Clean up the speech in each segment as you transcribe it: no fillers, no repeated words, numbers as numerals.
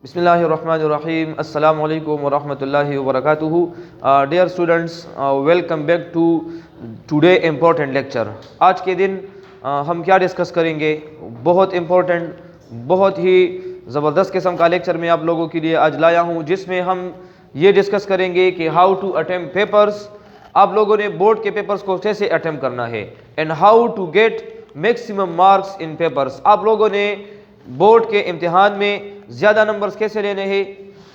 Bismillahirrahmanirrahim. Assalamu alaikum wa rahmatullahi wa barakatuhu. Dear students, welcome back to today important lecture. आज के दिन हम क्या डिस्कस करेंगे? बहुत इम्पोर्टेंट, बहुत ही ज़बरदस्त किस्म का लेक्चर मैं आप लोगों के लिए आज लाया हूँ, जिसमें हम ये डिस्कस करेंगे कि हाउ टू अटेम्प्ट पेपर्स, आप लोगों ने बोर्ड के पेपर्स को कैसे अटेम्प्ट करना है, and how to get maximum marks in papers, आप लोगों ने बोर्ड के इम्तिहान में ज़्यादा नंबर्स कैसे लेने हैं,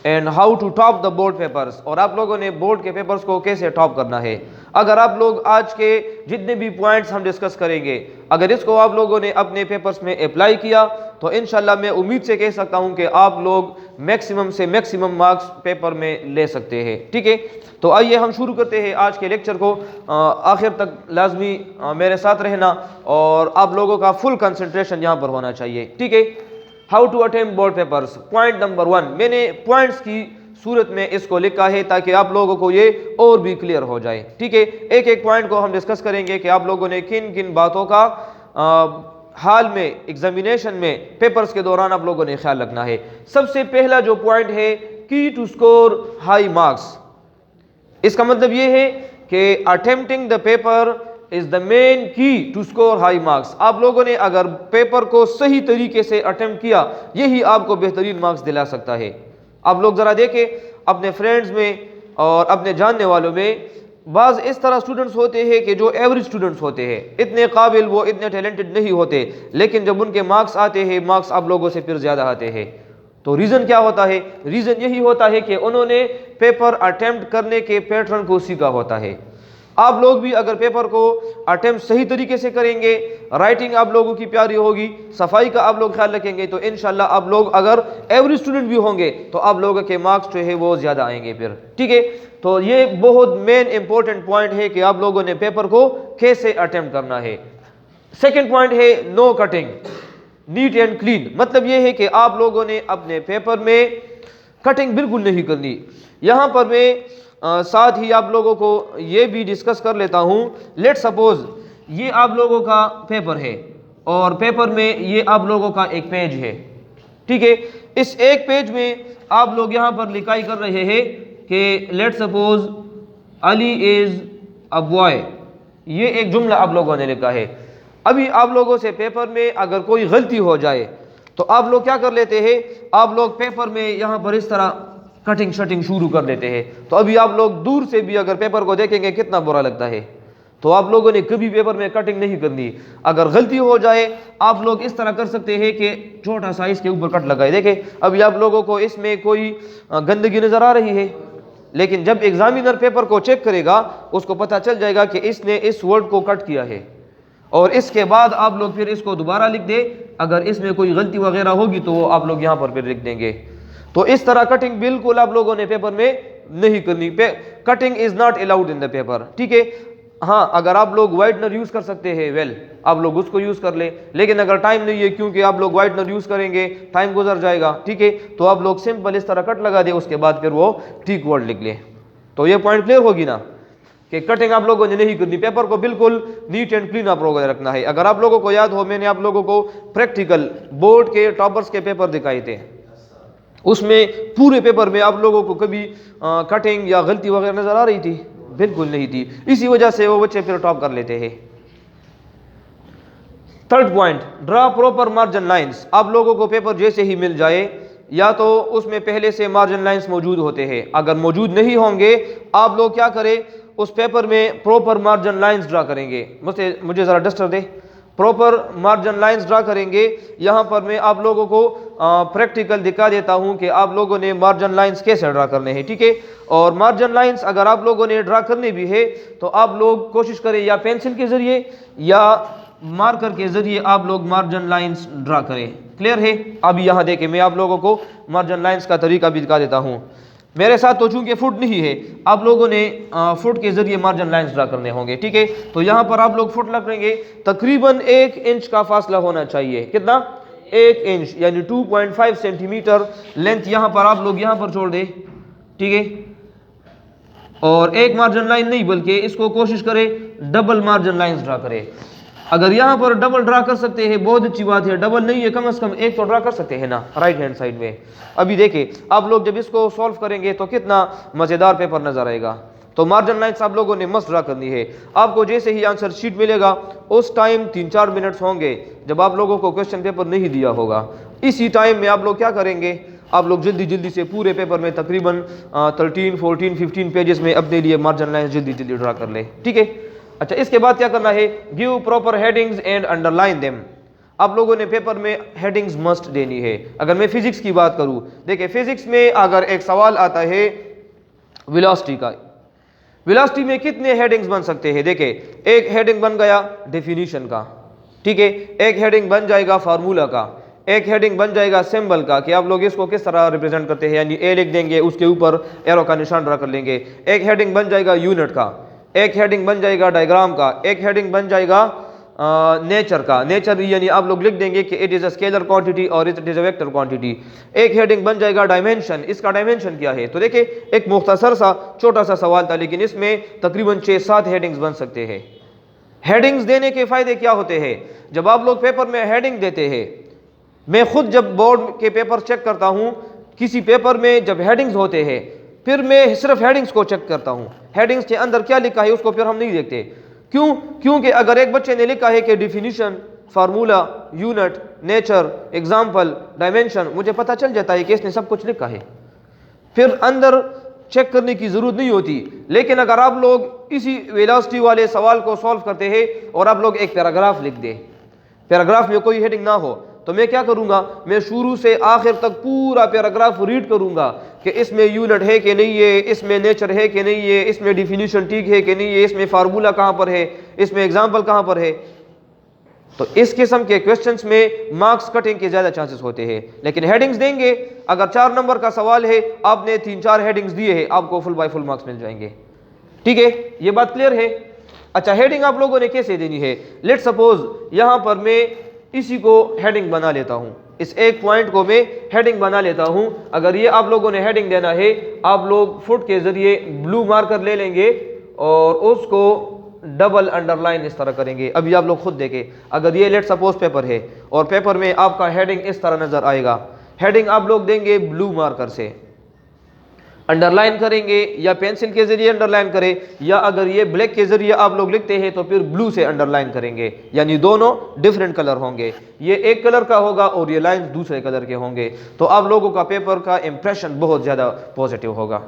and how to top the board papers, और आप लोगों ने बोर्ड के पेपर्स को कैसे टॉप करना है। अगर आप लोग आज के जितने भी पॉइंट्स हम डिस्कस करेंगे, अगर इसको आप लोगों ने अपने पेपर्स में अप्लाई किया तो इंशाल्लाह मैं उम्मीद से कह सकता हूं कि आप लोग मैक्सिमम से मैक्सिमम मार्क्स पेपर में ले सकते हैं। ठीक है, तो आइए हम शुरू करते हैं आज के लेक्चर को। आखिर तक लाजमी मेरे साथ रहना और आप लोगों का फुल कंसंट्रेशन यहाँ पर होना चाहिए। ठीक है, how to attempt board papers. Point number 1, मैंने पॉइंट्स की सूरत में इसको लिखा है ताकि आप लोगों को ये और भी क्लियर हो जाए। ठीक है, एक एक पॉइंट को हम डिस्कस करेंगे कि आप लोगों ने किन किन बातों का हाल में एग्जामिनेशन में पेपर्स के दौरान आप लोगों ने ख्याल रखना है। सबसे पहला जो पॉइंट है, की टू स्कोर हाई मार्क्स। इसका मतलब ये है कि attempting the paper is the main की टू स्कोर हाई मार्क्स। आप लोगों ने अगर पेपर को सही तरीके से अटेम्प्ट किया, यही आपको बेहतरीन मार्क्स दिला सकता है। आप लोग ज़रा देखें अपने फ्रेंड्स में और अपने जानने वालों में, बाज़ इस तरह स्टूडेंट्स होते हैं कि जो एवरेज स्टूडेंट्स होते हैं, इतने काबिल, वो इतने टैलेंटेड नहीं होते, लेकिन जब उनके मार्क्स आते हैं, मार्क्स आप लोगों से फिर ज़्यादा आते हैं। तो रीज़न क्या होता है? रीज़न यही होता है कि उन्होंने पेपर अटेम्प्ट करने के पैटर्न को सीखा होता है। आप लोग भी अगर पेपर को अटेम्प्ट सही तरीके से करेंगे, राइटिंग आप लोगों की प्यारी होगी, सफाई का आप लोग ख्याल रखेंगे, तो इंशाल्लाह आप लोग अगर एवरेज स्टूडेंट भी होंगे तो आप लोगों के मार्क्स जो है वो ज़्यादा आएंगे फिर। ठीक है, तो ये बहुत मेन इंपॉर्टेंट पॉइंट है कि आप लोगों ने पेपर को कैसे अटेम्प्ट करना है। सेकेंड पॉइंट है no cutting, neat and clean. मतलब ये है कि आप लोगों ने अपने पेपर में कटिंग बिल्कुल नहीं करनी। यहाँ पर मैं साथ ही आप लोगों को ये भी डिस्कस कर लेता हूँ। लेट सपोज ये आप लोगों का पेपर है और पेपर में ये आप लोगों का एक पेज है। ठीक है, इस एक पेज में आप लोग यहाँ पर लिखाई कर रहे हैं कि let suppose Ali is a boy. ये एक जुमला आप लोगों ने लिखा है। अभी आप लोगों से पेपर में अगर कोई गलती हो जाए तो आप लोग क्या कर लेते हैं, आप लोग पेपर में यहाँ पर इस तरह कटिंग शटिंग शुरू कर देते हैं। तो अभी आप लोग दूर से भी अगर पेपर को देखेंगे कितना बुरा लगता है। तो आप लोगों ने कभी पेपर में कटिंग नहीं करनी। अगर गलती हो जाए आप लोग इस तरह कर सकते हैं कि छोटा सा इसके ऊपर कट लगाए। देखें अभी आप लोगों को इसमें कोई गंदगी नजर आ रही है, लेकिन जब एग्जामिनर पेपर को चेक करेगा उसको पता चल जाएगा कि इसने इस वर्ड को कट किया है, और इसके बाद आप लोग फिर इसको दोबारा लिख दे। अगर इसमें कोई गलती वगैरह होगी तो आप लोग यहाँ पर फिर लिख देंगे। तो इस तरह कटिंग बिल्कुल आप लोगों ने पेपर में नहीं करनी। Cutting is not allowed in the paper. ठीक है, हाँ अगर आप लोग वाइटनर यूज कर सकते हैं, वेल आप लोग उसको यूज कर ले, लेकिन अगर टाइम नहीं है, क्योंकि आप लोग वाइटनर यूज करेंगे टाइम गुजर जाएगा। ठीक है, तो आप लोग सिंपल इस तरह कट लगा दे, उसके बाद फिर वो ठीक वर्ड लिख ले। तो ये पॉइंट क्लियर होगी ना कि कटिंग आप लोगों ने नहीं करनी। पेपर को बिल्कुल नीट एंड क्लीन आप लोगों ने रखना है। अगर आप लोगों को याद हो, मैंने आप लोगों को प्रैक्टिकल बोर्ड के टॉपर्स के पेपर दिखाए थे, उसमें पूरे पेपर में आप लोगों को कभी कटिंग या गलती वगैरह नजर आ रही थी? बिल्कुल नहीं थी। इसी वजह से वो बच्चे फिर टॉप कर लेते हैं। Third point, draw proper margin lines. आप लोगों को पेपर जैसे ही मिल जाए, या तो उसमें पहले से मार्जिन लाइंस मौजूद होते हैं, अगर मौजूद नहीं होंगे आप लोग क्या करें, उस पेपर में प्रॉपर मार्जिन लाइंस ड्रा करेंगे। मुझे ज़रा डस्टर दे। प्रॉपर मार्जिन लाइंस ड्रा करेंगे। यहाँ पर मैं आप लोगों को प्रैक्टिकल दिखा देता हूँ कि आप लोगों ने मार्जिन लाइंस कैसे ड्रा करने हैं। ठीक है, और मार्जिन लाइंस अगर आप लोगों ने ड्रा करनी भी है तो आप लोग कोशिश करें या पेंसिल के ज़रिए या मार्कर के ज़रिए आप लोग मार्जिन लाइंस ड्रा करें। क्लियर है? अभी यहाँ देखें मैं आप लोगों को मार्जिन लाइंस का तरीका भी दिखा देता हूँ। मेरे साथ तो चूंकि फुट नहीं है, आप लोगों ने फुट के जरिए मार्जिन लाइंस ड्रा करने होंगे। ठीक है, तो यहाँ पर आप लोग फुट लगाएंगे। तकरीबन 1 इंच का फासला होना चाहिए। कितना? 1 इंच, यानी 2.5 सेंटीमीटर लेंथ यहाँ पर आप लोग यहाँ पर छोड़ दे। ठीक है, और एक मार्जिन लाइन नहीं बल्कि इसको कोशिश करें डबल मार्जिन लाइंस ड्रा करें। अगर यहाँ पर डबल ड्रा कर सकते हैं बहुत अच्छी बात है, डबल नहीं है कम से कम एक तो ड्रा कर सकते हैं ना राइट हैंड साइड में। अभी देखिए आप लोग जब इसको सॉल्व करेंगे तो कितना मज़ेदार पेपर नजर आएगा। तो मार्जिन लाइन्स आप लोगों ने मस्ट ड्रा करनी है। आपको जैसे ही आंसर शीट मिलेगा उस टाइम 3-4 मिनट्स होंगे जब आप लोगों को क्वेश्चन पेपर नहीं दिया होगा। इसी टाइम में आप लोग क्या करेंगे, आप लोग जल्दी जल्दी से पूरे पेपर में तकरीबन 13, 14, 15 पेजेस में अपने लिए मार्जिन लाइन्स जल्दी जल्दी ड्रा कर ले, ठीक है। अच्छा, इसके बाद क्या करना है, give proper headings and underline them. आप लोगों ने पेपर में हेडिंग्स मस्ट देनी है। अगर मैं फिजिक्स की बात करूं, देखिए फिजिक्स में अगर एक सवाल आता है वेलोसिटी का, वेलोसिटी में कितने हेडिंग्स बन सकते हैं। देखिए एक हेडिंग बन गया डेफिनेशन का, ठीक है, एक हेडिंग बन जाएगा फार्मूला का, एक हेडिंग बन जाएगा सिंबल का कि आप लोग इसको किस तरह रिप्रेजेंट करते हैं, यानी ए लिख देंगे उसके ऊपर एरो का निशान ड्रा कर लेंगे। एक हेडिंग बन जाएगा यूनिट का, एक हेडिंग बन जाएगा डायग्राम का, एक हेडिंग बन जाएगा नेचर का। नेचर यानी आप लोग लिख देंगे कि it is a scalar quantity और it is a vector quantity. एक हेडिंग बन जाएगा डायमेंशन, इसका डायमेंशन क्या है। तो देखिए एक मुख्तसर सा छोटा सा सवाल था लेकिन इसमें तकरीबन 6-7 हेडिंग्स बन सकते हैं। हेडिंग्स देने के फायदे क्या होते हैं, जब आप लोग पेपर में हेडिंग देते हैं, मैं खुद जब बोर्ड के पेपर चेक करता हूं, किसी पेपर में जब हेडिंग्स होते हैं फिर मैं सिर्फ हेडिंग्स को चेक करता हूं, हेडिंग्स के अंदर क्या लिखा है उसको फिर हम नहीं देखते। क्यों? क्योंकि अगर एक बच्चे ने लिखा है कि definition, formula, unit, nature, example, dimension, मुझे पता चल जाता है कि इसने सब कुछ लिखा है, फिर अंदर चेक करने की जरूरत नहीं होती। लेकिन अगर आप लोग इसी वेलोसिटी वाले सवाल को सॉल्व करते हैं और आप लोग एक पैराग्राफ लिख दे, पैराग्राफ में कोई हेडिंग ना हो, तो मैं क्या करूंगा, मैं शुरू से आखिर तक पूरा पैराग्राफ रीड करूंगा कि इसमें यूनिट है कि नहीं है, इसमें नेचर है कि नहीं है, इसमें डिफिनीशन ठीक है कि नहीं है, इसमें फार्मूला कहां पर है, इसमें एग्जाम्पल कहां पर है। तो इस किस्म के क्वेश्चंस में मार्क्स कटिंग के ज्यादा चांसेस होते हैं। लेकिन हेडिंग्स देंगे, अगर 4 नंबर का सवाल है, आपने 3-4 हेडिंग्स दिए हैं, आपको फुल बाय फुल मार्क्स मिल जाएंगे, ठीक है, ये बात क्लियर है। अच्छा, हेडिंग आप लोगों ने कैसे देनी है, लेट सपोज यहां पर मैं इसी को हेडिंग बना लेता हूं, इस एक पॉइंट को मैं हेडिंग बना लेता हूं। अगर ये आप लोगों ने हेडिंग देना है, आप लोग फुट के जरिए ब्लू मार्कर ले लेंगे और उसको डबल अंडरलाइन इस तरह करेंगे। अभी आप लोग खुद देखें, अगर ये लेट सपोज पेपर है और पेपर में आपका हेडिंग इस तरह नजर आएगा, हेडिंग आप लोग देंगे ब्लू मार्कर से, अंडरलाइन करेंगे या पेंसिल के जरिए अंडरलाइन करें, या अगर ये ब्लैक के जरिए आप लोग लिखते हैं तो फिर ब्लू से अंडरलाइन करेंगे, यानी दोनों डिफरेंट कलर होंगे, ये एक कलर का होगा और ये लाइन दूसरे कलर के होंगे। तो आप लोगों का पेपर का इंप्रेशन बहुत ज़्यादा पॉजिटिव होगा।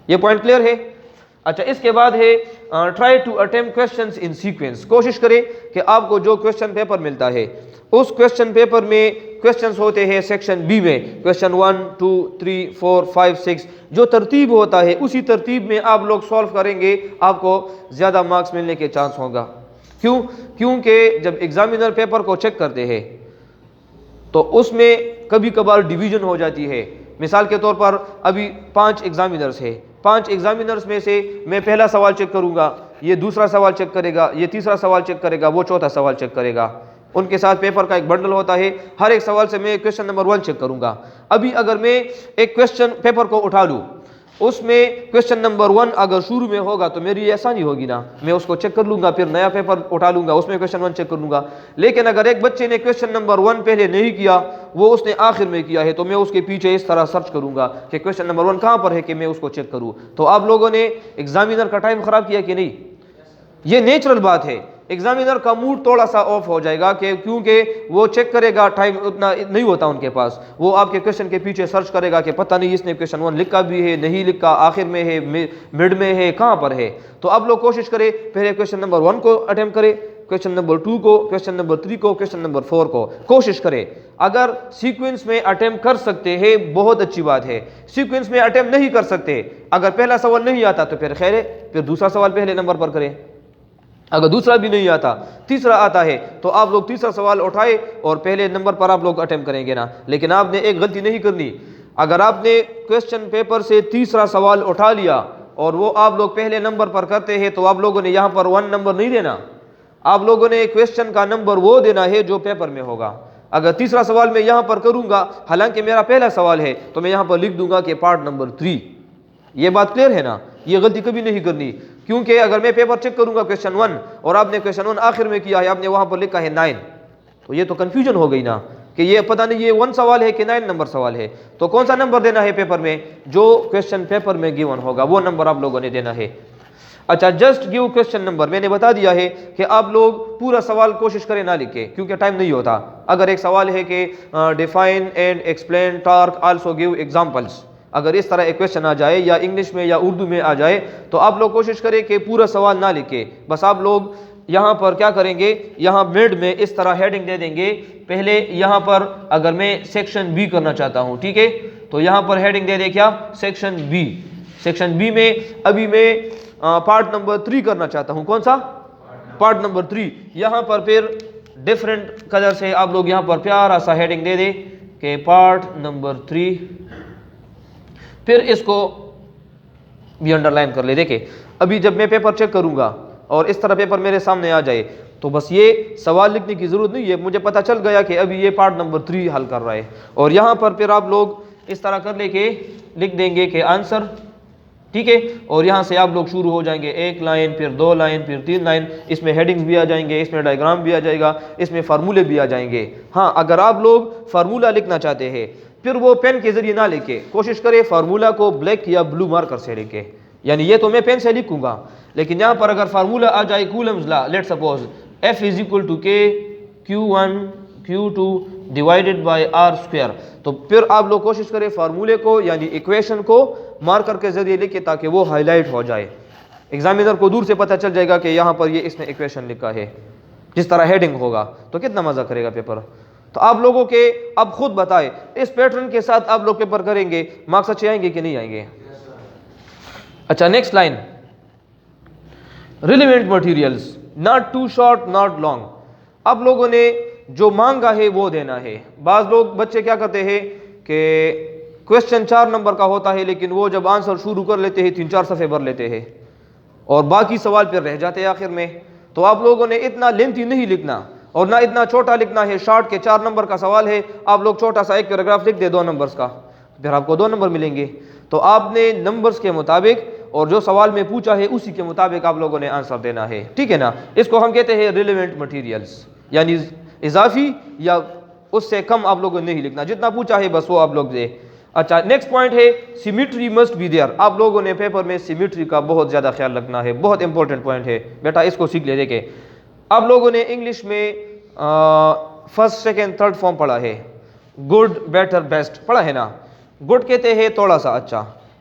ये पॉइंट क्लियर है। अच्छा, इसके बाद है try to attempt questions in sequence. कोशिश करें कि आपको जो क्वेश्चन पेपर मिलता है उस क्वेश्चन पेपर में क्वेश्चंस होते हैं सेक्शन बी में, क्वेश्चन 1, 2, 3, 4, 5, 6, जो तरतीब होता है उसी तरतीब में आप लोग सॉल्व करेंगे, आपको ज़्यादा मार्क्स मिलने के चांस होगा। क्यों? क्योंकि जब एग्जामिनर पेपर को चेक करते हैं तो उसमें कभी कभार डिवीजन हो जाती है। मिसाल के तौर पर अभी 5 एग्जामिनर्स है, 5 एग्जामिनर्स में से मैं पहला सवाल चेक करूंगा, ये दूसरा सवाल चेक करेगा, ये तीसरा सवाल चेक करेगा, वो चौथा सवाल चेक करेगा। उनके साथ पेपर का एक बंडल होता है, हर एक सवाल से मैं क्वेश्चन नंबर 1 चेक करूंगा। अभी अगर मैं एक क्वेश्चन पेपर को उठा लूँ, उसमें क्वेश्चन नंबर 1 अगर शुरू में होगा तो मेरी आसानी होगी ना, मैं उसको चेक कर लूंगा, फिर नया पेपर उठा लूंगा, उसमें क्वेश्चन 1 चेक कर लूंगा। लेकिन अगर एक बच्चे ने क्वेश्चन नंबर 1 पहले नहीं किया, वो उसने आखिर में किया है, तो मैं उसके पीछे इस तरह सर्च करूंगा कि क्वेश्चन नंबर 1 कहां पर है कि मैं उसको चेक करूं। तो आप लोगों ने एग्जामिनर का टाइम खराब किया कि नहीं? ये नेचुरल बात है। एग्जामिनर का मूड थोड़ा सा ऑफ हो जाएगा कि क्योंकि वो चेक करेगा, टाइम उतना नहीं होता उनके पास, वो आपके क्वेश्चन के पीछे सर्च करेगा कि पता नहीं इसने क्वेश्चन 1 लिखा भी है, नहीं लिखा, आखिर में है, मिड में है, कहाँ पर है। तो आप लोग कोशिश करें पहले क्वेश्चन नंबर 1 को अटेम्प्ट करें, क्वेश्चन नंबर 2 को, क्वेश्चन नंबर 3 को, क्वेश्चन नंबर 4 को कोशिश करें। अगर सीक्वेंस में अटेम्प्ट कर सकते हैं बहुत अच्छी बात है, सीक्वेंस में अटेम्प्ट नहीं कर सकते, अगर पहला सवाल नहीं आता तो फिर खैर है, फिर दूसरा सवाल पहले नंबर पर करें। अगर दूसरा भी नहीं आता, तीसरा आता है, तो आप लोग तीसरा सवाल उठाए और पहले नंबर पर आप लोग अटेम्प्ट करेंगे ना। लेकिन आपने एक गलती नहीं करनी, अगर आपने क्वेश्चन पेपर से तीसरा सवाल उठा लिया और वो आप लोग पहले नंबर पर करते हैं, तो आप लोगों ने यहाँ पर 1 नंबर नहीं देना, आप लोगों ने क्वेश्चन का नंबर वो देना है जो पेपर में होगा। अगर तीसरा सवाल मैं यहाँ पर करूँगा, हालांकि मेरा पहला सवाल है, तो मैं यहाँ पर लिख दूंगा कि पार्ट नंबर 3। ये बात क्लियर है ना? ये गलती कभी नहीं करनी, क्योंकि अगर मैं पेपर चेक करूंगा क्वेश्चन 1 और आपने क्वेश्चन 1 आखिर में किया है, आपने वहां पर लिखा है 9, तो ये तो कंफ्यूजन हो गई ना कि ये पता नहीं ये 1 सवाल है कि 9 नंबर सवाल है। तो कौन सा नंबर देना है पेपर में? जो क्वेश्चन पेपर में गिवन होगा वो नंबर आप लोगों ने देना है। अच्छा, जस्ट गिव क्वेश्चन नंबर मैंने बता दिया है कि आप लोग पूरा सवाल कोशिश करें ना लिखे, क्योंकि टाइम नहीं होता। अगर एक सवाल है कि define and explain torque also give examples, अगर इस तरह एक क्वेश्चन आ जाए या इंग्लिश में या उर्दू में आ जाए तो आप लोग कोशिश करें कि पूरा सवाल ना लिखे। बस आप लोग यहाँ पर क्या करेंगे, यहाँ मिड में इस तरह हेडिंग दे देंगे। पहले यहाँ पर अगर मैं सेक्शन बी करना चाहता हूँ, ठीक है, तो यहाँ पर हेडिंग दे दे क्या, सेक्शन बी। सेक्शन बी में अभी मैं पार्ट नंबर 3 करना चाहता हूँ। कौन सा? Part number 3। यहाँ पर फिर डिफरेंट कलर से आप लोग यहाँ पर प्यारा सा हेडिंग दे दे कि पार्ट नंबर 3, फिर इसको भी अंडरलाइन कर ले। देखिए अभी जब मैं पेपर चेक करूंगा और इस तरह पेपर मेरे सामने आ जाए तो बस ये सवाल लिखने की जरूरत नहीं है, मुझे पता चल गया कि अभी ये पार्ट नंबर 3 हल कर रहा है। और यहाँ पर फिर आप लोग इस तरह कर लेके लिख देंगे कि आंसर, ठीक है, और यहाँ से आप लोग शुरू हो जाएंगे, 1 लाइन, फिर 2 लाइन, फिर 3 लाइन। इसमें हेडिंग्स भी आ जाएंगे, इसमें डायग्राम भी आ जाएगा, इसमें फार्मूले भी आ जाएंगे। हाँ, अगर आप लोग फार्मूला लिखना चाहते हैं फिर वो पेन के जरिए ना लिखे, कोशिश करें फार्मूला को ब्लैक या ब्लू मार्कर से लिखे। यानी ये तो मैं पेन से लिखूंगा, लेकिन यहाँ पर अगर फार्मूला आ जाए Coulomb's law, let suppose F is equal to K Q1 Q2 divided by R square, तो फिर आप लोग कोशिश करें फार्मूले को यानी इक्वेशन को मार्कर के जरिए लिखे ताकि वो हाईलाइट हो जाए। एग्जामिनर को दूर से पता चल जाएगा कि यहाँ पर ये इसने इक्वेशन लिखा है। जिस तरह हेडिंग होगा तो कितना मजा करेगा पेपर। तो आप लोगों के अब खुद बताएं, इस पैटर्न के साथ आप लोग पेपर करेंगे, मार्क्स अच्छे आएंगे कि नहीं आएंगे? अच्छा, next line, relevant materials, not too short not long. आप लोगों ने जो मांगा है वो देना है। बाज लोग बच्चे क्या करते हैं कि क्वेश्चन 4 नंबर का होता है, लेकिन वो जब आंसर शुरू कर लेते हैं 3-4 सफ़े भर लेते हैं और बाकी सवाल फिर रह जाते हैं आखिर में। तो आप लोगों ने इतना लेंथी नहीं लिखना और ना इतना छोटा लिखना है। शॉर्ट के 4 नंबर का सवाल है, आप लोग छोटा सा एक पैराग्राफ लिख दे 2 नंबर्स का, फिर आपको 2 नंबर मिलेंगे। तो आपने नंबर्स के मुताबिक और जो सवाल में पूछा है उसी के मुताबिक आप लोगों ने आंसर देना है, ठीक है ना। इसको हम कहते हैं रिलेवेंट मटेरियल्स, यानी इजाफी या उससे कम आप लोगों ने नहीं लिखना, जितना पूछा है बस वो आप लोग दे। अच्छा, नेक्स्ट पॉइंट है सिमेट्री मस्ट बी देयर। आप लोगों ने पेपर में सिमेट्री का बहुत ज़्यादा ख्याल रखना है, बहुत इंपॉर्टेंट पॉइंट है बेटा, इसको सीख ले। देखे आप लोगों ने इंग्लिश में फर्स्ट सेकेंड थर्ड फॉर्म पढ़ा है, गुड बेटर बेस्ट पढ़ा है ना। गुड कहते हैं थोड़ा सा अच्छा,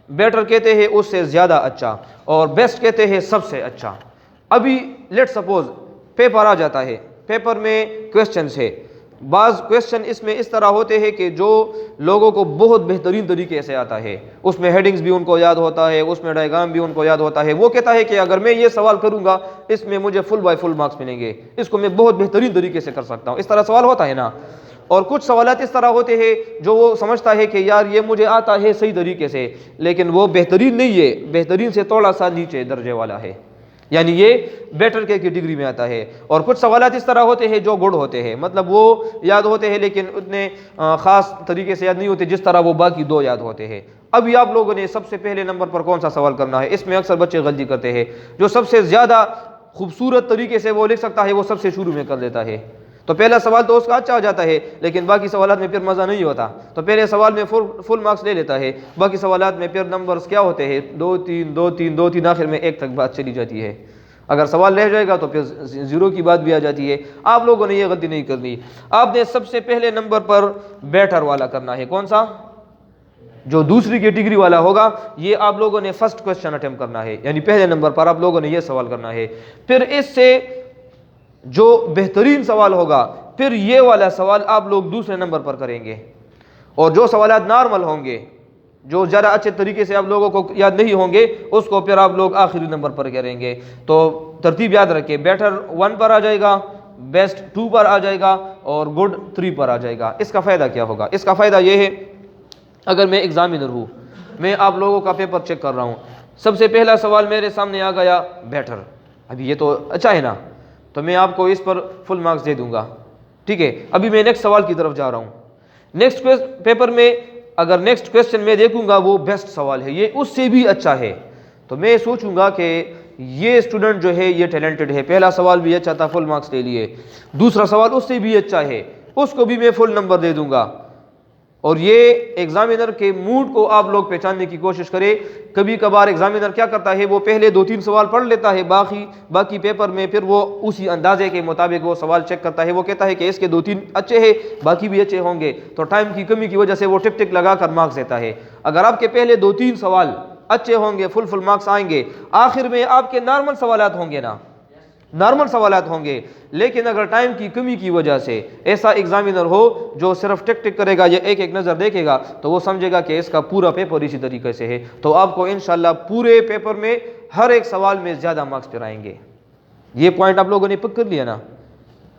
बेटर कहते हैं उससे ज़्यादा अच्छा, और बेस्ट कहते हैं सबसे अच्छा। अभी लेट सपोज पेपर आ जाता है, पेपर में क्वेश्चंस है, बाज़ क्वेश्चन इसमें इस तरह होते हैं कि जो लोगों को बहुत बेहतरीन तरीके से आता है, उसमें हेडिंग्स भी उनको याद होता है, उसमें डायग्राम भी उनको याद होता है। वो कहता है कि अगर मैं ये सवाल करूंगा इसमें मुझे फुल बाय फुल मार्क्स मिलेंगे, इसको मैं बहुत बेहतरीन तरीके से कर सकता हूँ। इस तरह सवाल होता है ना। और कुछ सवालात इस तरह होते हैं जो वो समझता है कि यार ये मुझे आता है सही तरीके से, लेकिन वो बेहतरीन नहीं है, बेहतरीन से थोड़ा सा नीचे दर्जे वाला है, यानी ये बेटर के कैटेगरी में आता है। और कुछ सवालात इस तरह होते हैं जो गुड होते हैं, मतलब वो याद होते हैं लेकिन उतने ख़ास तरीके से याद नहीं होते जिस तरह वो बाकी 2 याद होते हैं। अभी आप लोगों ने सबसे पहले नंबर पर कौन सा सवाल करना है, इसमें अक्सर बच्चे गलती करते हैं। जो सबसे ज़्यादा खूबसूरत तरीके से वो लिख सकता है वो सबसे शुरू में कर देता है, तो पहला सवाल तो उसका अच्छा हो जाता है, लेकिन बाकी सवालात में फिर मज़ा नहीं होता। तो पहले सवाल में फुल मार्क्स ले लेता है, बाकी सवालात में फिर नंबर्स क्या होते हैं 2 3 2 3 2 3, आखिर में 1 तक बात चली जाती है। अगर सवाल रह जाएगा तो फिर 0 की बात भी आ जाती है। आप लोगों ने ये गलती नहीं करनी। आपने सबसे पहले नंबर पर बेटर वाला करना है। कौन सा? जो दूसरी कैटेगरी वाला होगा, ये आप लोगों ने फर्स्ट क्वेश्चन अटेम्प्ट करना है, यानी पहले नंबर पर आप लोगों ने ये सवाल करना है। फिर इससे जो बेहतरीन सवाल होगा फिर ये वाला सवाल आप लोग दूसरे नंबर पर करेंगे, और जो सवालात नॉर्मल होंगे जो ज़रा अच्छे तरीके से आप लोगों को याद नहीं होंगे उसको फिर आप लोग आखिरी नंबर पर करेंगे। तो तरतीब याद रखें, बेटर 1 पर आ जाएगा, बेस्ट 2 पर आ जाएगा और गुड 3 पर आ जाएगा। इसका फ़ायदा क्या होगा? इसका फ़ायदा ये है, अगर मैं एग्जामिनर हूँ, मैं आप लोगों का पेपर चेक कर रहा हूँ, सबसे पहला सवाल मेरे सामने आ गया बेटर, अभी ये तो अच्छा है ना, तो मैं आपको इस पर फुल मार्क्स दे दूंगा, ठीक है। अभी मैं नेक्स्ट सवाल की तरफ जा रहा हूँ। नेक्स्ट पेपर में अगर नेक्स्ट क्वेश्चन मैं देखूंगा वो बेस्ट सवाल है, ये उससे भी अच्छा है, तो मैं सोचूंगा कि ये स्टूडेंट जो है ये टैलेंटेड है, पहला सवाल भी अच्छा था, फुल मार्क्स ले लिए, दूसरा सवाल उससे भी अच्छा है, उसको भी मैं फुल नंबर दे दूंगा। और ये एग्जामिनर के मूड को आप लोग पहचानने की कोशिश करें। कभी कभार एग्जामिनर क्या करता है, वो पहले 2-3 सवाल पढ़ लेता है, बाकी पेपर में फिर वो उसी अंदाजे के मुताबिक वो सवाल चेक करता है। वो कहता है कि इसके 2-3 अच्छे हैं, बाकी भी अच्छे होंगे, तो टाइम की कमी की वजह से वो टिक टिक लगा कर मार्क्स देता है। अगर आपके पहले 2-3 सवाल अच्छे होंगे, फुल मार्क्स आएंगे, आखिर में आपके नॉर्मल सवालात होंगे ना, नॉर्मल सवालात होंगे। लेकिन अगर टाइम की कमी की वजह से ऐसा एग्जामिनर हो जो सिर्फ टिक टिक करेगा या एक एक नज़र देखेगा, तो वो समझेगा कि इसका पूरा पेपर इसी तरीके से है, तो आपको इंशाल्लाह पूरे पेपर में हर एक सवाल में ज़्यादा मार्क्स पर आएंगे। ये पॉइंट आप लोगों ने पिक कर लिया ना,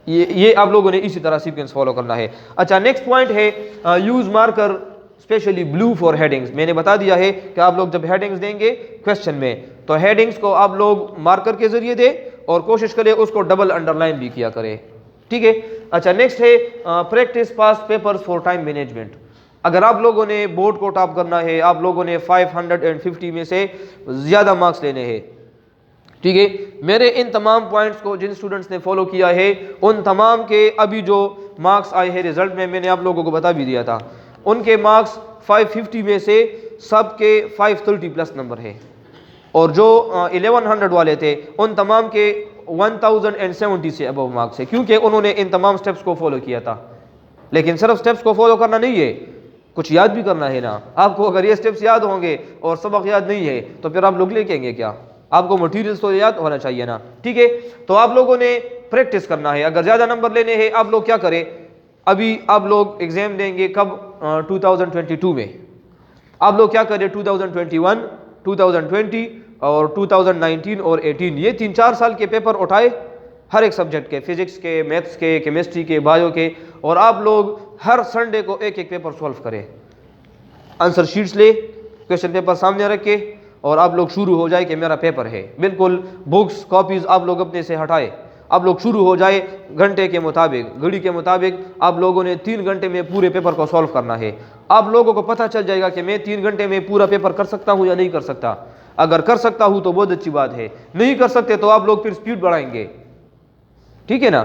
ये आप लोगों ने इसी तरह सीक्वेंस फॉलो करना है। अच्छा, नेक्स्ट पॉइंट है use marker specially blue for headings. मैंने बता दिया है कि आप लोग जब हेडिंग्स देंगे क्वेश्चन में, तो हेडिंग्स को आप लोग मार्कर के जरिए दें और कोशिश करें उसको डबल अंडरलाइन भी किया करें, ठीक है। अच्छा, नेक्स्ट है practice past papers for time management. अगर आप लोगों ने बोर्ड को टॉप करना है, आप लोगों ने 550 में से ज़्यादा मार्क्स लेने हैं, ठीक है। मेरे इन तमाम पॉइंट्स को जिन स्टूडेंट्स ने फॉलो किया है, उन तमाम के अभी जो मार्क्स आए हैं रिजल्ट में, मैंने आप लोगों को बता भी दिया था, उनके मार्क्स 550 में से सबके 530 प्लस नंबर है। और जो 1100 वाले थे उन तमाम के 1070 से अबव मार्क्स है, क्योंकि उन्होंने इन तमाम स्टेप्स को फॉलो किया था। लेकिन सिर्फ स्टेप्स को फॉलो करना नहीं है, कुछ याद भी करना है ना आपको। अगर ये स्टेप्स याद होंगे और सबक याद नहीं है तो फिर आप लोग लेके आएंगे क्या? आपको मटीरियल्स तो याद होना चाहिए ना, ठीक है। तो आप लोगों ने प्रैक्टिस करना है। अगर ज़्यादा नंबर लेने हैं, आप लोग क्या करें, अभी आप लोग एग्जाम देंगे कब, 2022 में। आप लोग क्या करें, 2021, 2020 और 2019 और 18, ये 3-4 साल के पेपर उठाए, हर एक सब्जेक्ट के, फिजिक्स के, मैथ्स के, केमिस्ट्री के, बायो के, और आप लोग हर संडे को एक एक पेपर सॉल्व करें। आंसर शीट्स ले, क्वेश्चन पेपर सामने रख के, और आप लोग शुरू हो जाए कि मेरा पेपर है। बिल्कुल बुक्स कॉपीज आप लोग अपने से हटाए, आप लोग शुरू हो जाए घंटे के मुताबिक, घड़ी के मुताबिक। आप लोगों ने 3 घंटे में पूरे पेपर को सॉल्व करना है। आप लोगों को पता चल जाएगा कि मैं 3 घंटे में पूरा पेपर कर सकता हूं या नहीं कर सकता। अगर कर सकता हूं तो बहुत अच्छी बात है, नहीं कर सकते तो आप लोग फिर स्पीड बढ़ाएंगे, ठीक है ना,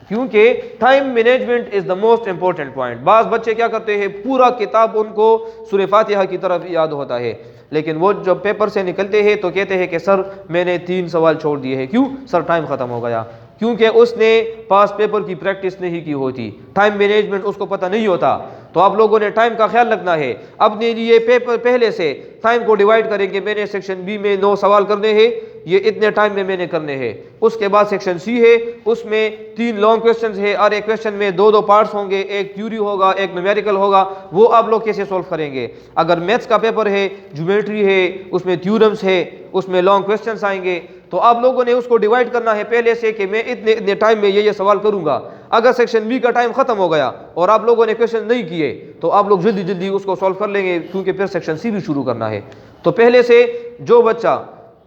क्योंकि time management is the most important point. बाज़ बच्चे क्या करते हैं, पूरा किताब उनको सूरह फातिहा की तरफ याद होता है, लेकिन वो जब पेपर से निकलते हैं तो कहते हैं कि सर मैंने 3 सवाल छोड़ दिए हैं। क्यों सर? टाइम खत्म हो गया, क्योंकि उसने पास पेपर की प्रैक्टिस नहीं की होती, टाइम मैनेजमेंट उसको पता नहीं होता। तो आप लोगों ने टाइम का ख्याल रखना है। अपने लिए पेपर पहले से टाइम को डिवाइड करेंगे, मैंने सेक्शन बी में 9 सवाल करने हैं, ये इतने टाइम में मैंने करने हैं। उसके बाद सेक्शन सी है, उसमें 3 लॉन्ग क्वेश्चन है, और एक क्वेश्चन में 2-2 पार्ट्स होंगे, एक थ्योरी होगा, एक न्यूमेरिकल होगा, वो आप लोग कैसे सॉल्व करेंगे। अगर मैथ्स का पेपर है, ज्योमेट्री है, उसमें थ्योरम्स है, उसमें लॉन्ग क्वेश्चंस आएंगे, तो आप लोगों ने उसको डिवाइड करना है पहले से कि मैं इतने टाइम में ये सवाल करूंगा। अगर सेक्शन बी का टाइम खत्म हो गया और आप लोगों ने क्वेश्चन नहीं किए तो आप लोग जल्दी जल्दी उसको सॉल्व कर लेंगे, क्योंकि फिर सेक्शन सी भी शुरू करना है। तो पहले से जो बच्चा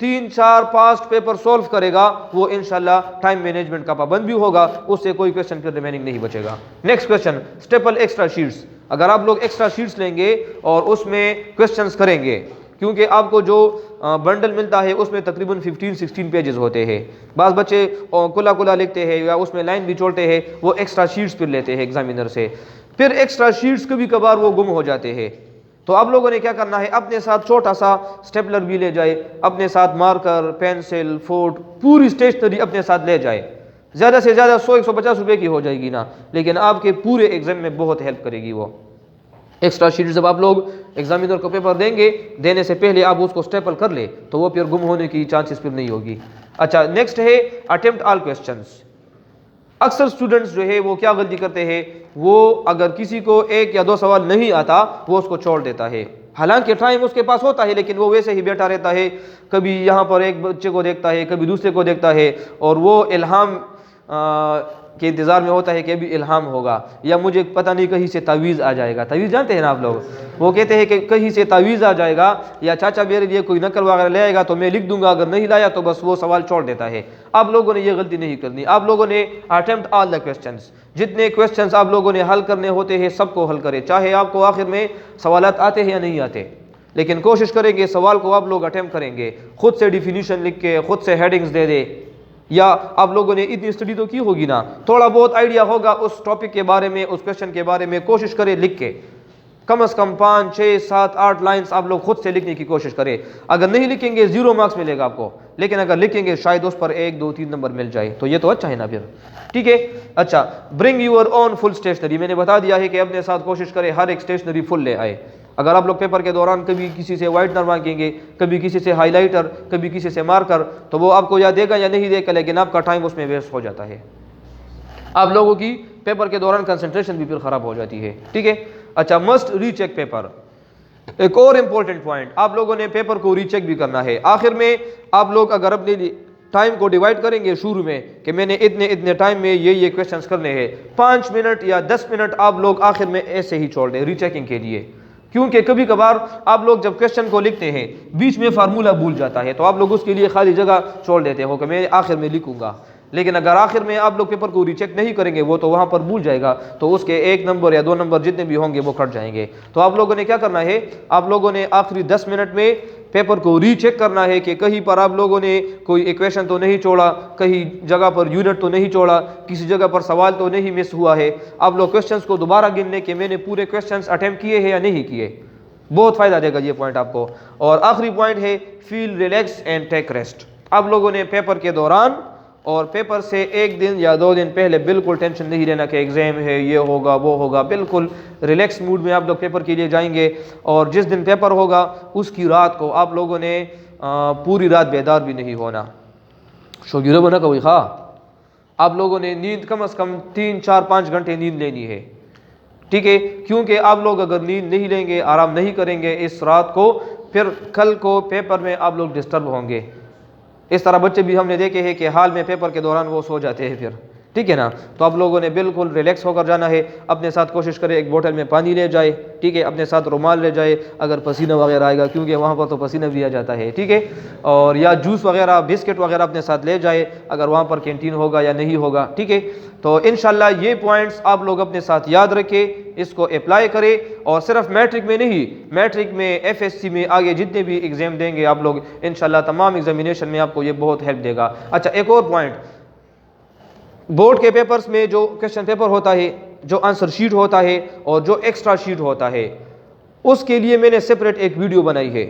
3-4 पेपर सॉल्व करेगा वो इंशाल्लाह टाइम मैनेजमेंट का पाबंद भी होगा, उससे कोई क्वेश्चन फिर रिमेनिंग नहीं बचेगा। Next question, staple extra sheets. अगर आप लोग एक्स्ट्रा शीट्स लेंगे और उसमें क्वेश्चंस करेंगे, क्योंकि आपको जो बंडल मिलता है उसमें तकरीबन 15-16 पेजेस होते हैं। बाज़ बच्चे कुला लिखते हैं या उसमें लाइन भी छोड़ते हैं, वो एक्स्ट्रा शीट्स फिर लेते हैं एग्जामिनर से, फिर एक्स्ट्रा शीट्स कभी कभार वो गुम हो जाते हैं। तो आप लोगों ने क्या करना है, अपने साथ छोटा सा स्टेपलर भी ले जाए, अपने साथ मार्कर, पेंसिल, फोट, पूरी स्टेशनरी अपने साथ ले जाए। ज़्यादा से ज़्यादा 100-150 रुपये की हो जाएगी ना, लेकिन आपके पूरे एग्जाम में बहुत हेल्प करेगी वो एक्स्ट्रा शीट। जब आप लोग एग्जामिनर को पेपर देंगे, देने से पहले आप उसको स्टेपल कर ले तो वो फिर गुम होने की चांसेस फिर नहीं होगी। अच्छा, नेक्स्ट है अटेम्प्ट ऑल क्वेश्चंस। अक्सर स्टूडेंट्स जो है वो क्या गलती करते हैं, वो अगर किसी को 1 या 2 सवाल नहीं आता वो उसको छोड़ देता है। हालांकि टाइम उसके पास होता है, लेकिन वो वैसे ही बैठा रहता है, कभी यहाँ पर एक बच्चे को देखता है, कभी दूसरे को देखता है, और वो इल्हाम के इंतज़ार में होता है कि अभी इल्हाम होगा, या मुझे पता नहीं कहीं से तावीज़ आ जाएगा। तावीज़ जानते हैं ना आप लोग, वो कहते हैं कि कहीं से तावीज़ आ जाएगा, या चाचा मेरे लिए कोई नकल वगैरह ले आएगा तो मैं लिख दूंगा, अगर नहीं लाया तो बस वो सवाल छोड़ देता है। आप लोगों ने ये गलती नहीं करनी। आप लोगों ने अटेम्प्ट ऑल द क्वेश्चंस, जितने क्वेश्चंस आप लोगों ने हल करने होते हैं सबको हल करें, चाहे आपको आखिर में सवालात आते हैं या नहीं आते, लेकिन कोशिश करेंगे सवाल को आप लोग अटेम्प्ट करेंगे, खुद से डिफिनीशन लिख के, खुद से हेडिंग्स दे दे, या आप लोगों ने इतनी स्टडी तो की होगी ना, थोड़ा बहुत आइडिया होगा उस टॉपिक के बारे में, उस क्वेश्चन के बारे में, कोशिश करें लिख के कम से कम 5, 6, 7, 8 लाइन्स आप लोग खुद से लिखने की कोशिश करें। अगर नहीं लिखेंगे 0 मार्क्स मिलेगा आपको, लेकिन अगर लिखेंगे शायद उस पर 1, 2, 3 नंबर मिल जाए, तो ये तो अच्छा है ना फिर, ठीक है। अच्छा, bring your own full stationery, मैंने बता दिया है कि अपने साथ कोशिश करें हर एक स्टेशनरी फुल ले आए। अगर आप लोग पेपर के दौरान कभी किसी से वाइटनर मांगेंगे, कभी किसी से हाईलाइटर, कभी किसी से मार्कर, तो वो आपको या देगा या नहीं देगा, लेकिन आपका टाइम उसमें वेस्ट हो जाता है, आप लोगों की पेपर के दौरान कंसंट्रेशन भी फिर खराब हो जाती है, ठीक है। अच्छा, मस्ट रीचेक पेपर, एक और इंपॉर्टेंट पॉइंट, आप लोगों ने पेपर को रीचेक भी करना है। आखिर में आप लोग अगर अपने टाइम को डिवाइड करेंगे शुरू में कि मैंने इतने इतने टाइम में ये क्वेश्चंस करने हैं, 5 मिनट या 10 मिनट आप लोग आखिर में ऐसे ही छोड़ दें रीचेकिंग के लिए, क्योंकि कभी कभार आप लोग जब क्वेश्चन को लिखते हैं बीच में फार्मूला भूल जाता है, तो आप लोग उसके लिए खाली जगह छोड़ देते हो कि मैं आखिर में लिखूंगा, लेकिन अगर आखिर में आप लोग पेपर को रीचेक नहीं करेंगे, वो तो वहाँ पर भूल जाएगा, तो उसके 1 नंबर या 2 नंबर जितने भी होंगे वो कट जाएंगे। तो आप लोगों ने क्या करना है, आप लोगों ने आखिरी 10 मिनट में पेपर को रीचेक करना है कि कहीं पर आप लोगों ने कोई इक्वेशन तो नहीं छोड़ा, कहीं जगह पर यूनिट तो नहीं छोड़ा, किसी जगह पर सवाल तो नहीं मिस हुआ है। आप लोग क्वेश्चंस को दोबारा गिन लें कि मैंने पूरे क्वेश्चंस अटेम्प्ट किए हैं या नहीं किए, बहुत फ़ायदा देगा ये पॉइंट आपको। और आखिरी पॉइंट है feel relax and take rest. आप लोगों ने पेपर के दौरान और पेपर से 1 दिन या 2 दिन पहले बिल्कुल टेंशन नहीं लेना कि एग्ज़ाम है, ये होगा वो होगा, बिल्कुल रिलैक्स मूड में आप लोग पेपर के लिए जाएंगे। और जिस दिन पेपर होगा उसकी रात को आप लोगों ने पूरी रात बेदार भी नहीं होना, शोगिरो बना कोई खा, आप लोगों ने नींद कम से कम 3, 4, 5 घंटे नींद लेनी है, ठीक है, क्योंकि आप लोग अगर नींद नहीं लेंगे, आराम नहीं करेंगे इस रात को, फिर कल को पेपर में आप लोग डिस्टर्ब होंगे। इस तरह बच्चे भी हमने देखे हैं कि हाल में पेपर के दौरान वो सो जाते हैं फिर, ठीक है ना। तो आप लोगों ने बिल्कुल रिलैक्स होकर जाना है। अपने साथ कोशिश करें एक बोतल में पानी ले जाए, ठीक है, अपने साथ रुमाल ले जाए अगर पसीना वगैरह आएगा, क्योंकि वहाँ पर तो पसीना भी आ जाता है, ठीक है। और या जूस वगैरह, बिस्किट वगैरह अपने साथ ले जाए अगर वहाँ पर कैंटीन होगा या नहीं होगा, ठीक है। तो इंशाल्लाह ये पॉइंट्स आप लोग अपने साथ याद रखें, इसको अप्लाई करें। और सिर्फ मैट्रिक में नहीं, मैट्रिक में, FSC में, आगे जितने भी एग्ज़ाम देंगे आप लोग इंशाल्लाह तमाम एग्जामिनेशन में आपको ये बहुत हेल्प देगा। अच्छा, एक और पॉइंट, बोर्ड के पेपर्स में जो क्वेश्चन पेपर होता है, जो आंसर शीट होता है और जो एक्स्ट्रा शीट होता है, उसके लिए मैंने सेपरेट एक वीडियो बनाई है।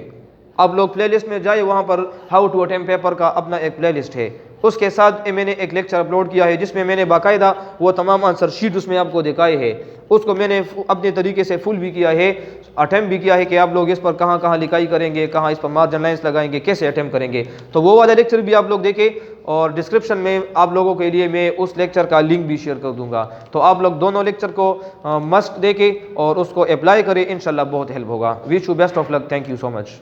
आप लोग प्लेलिस्ट में जाए, वहाँ पर हाउ टू अटेम्प्ट पेपर का अपना एक प्लेलिस्ट है, उसके साथ मैंने एक लेक्चर अपलोड किया है जिसमें मैंने बाकायदा वो तमाम आंसर शीट उसमें आपको दिखाए हैं। उसको मैंने अपने तरीके से फुल भी किया है, अटेम्प्ट भी किया है कि आप लोग इस पर कहाँ कहाँ लिखाई करेंगे, कहाँ इस पर मार्जिन लाइन्स लगाएंगे, कैसे अटेम्प्ट करेंगे। तो वो वाला लेक्चर भी आप लोग देखें, और डिस्क्रिप्शन में आप लोगों के लिए मैं उस लेक्चर का लिंक भी शेयर कर दूंगा। तो आप लोग दोनों लेक्चर को मस्ट देखें और उसको अप्लाई करें, इंशाल्लाह बहुत हेल्प होगा। Wish you best of luck, thank you so much.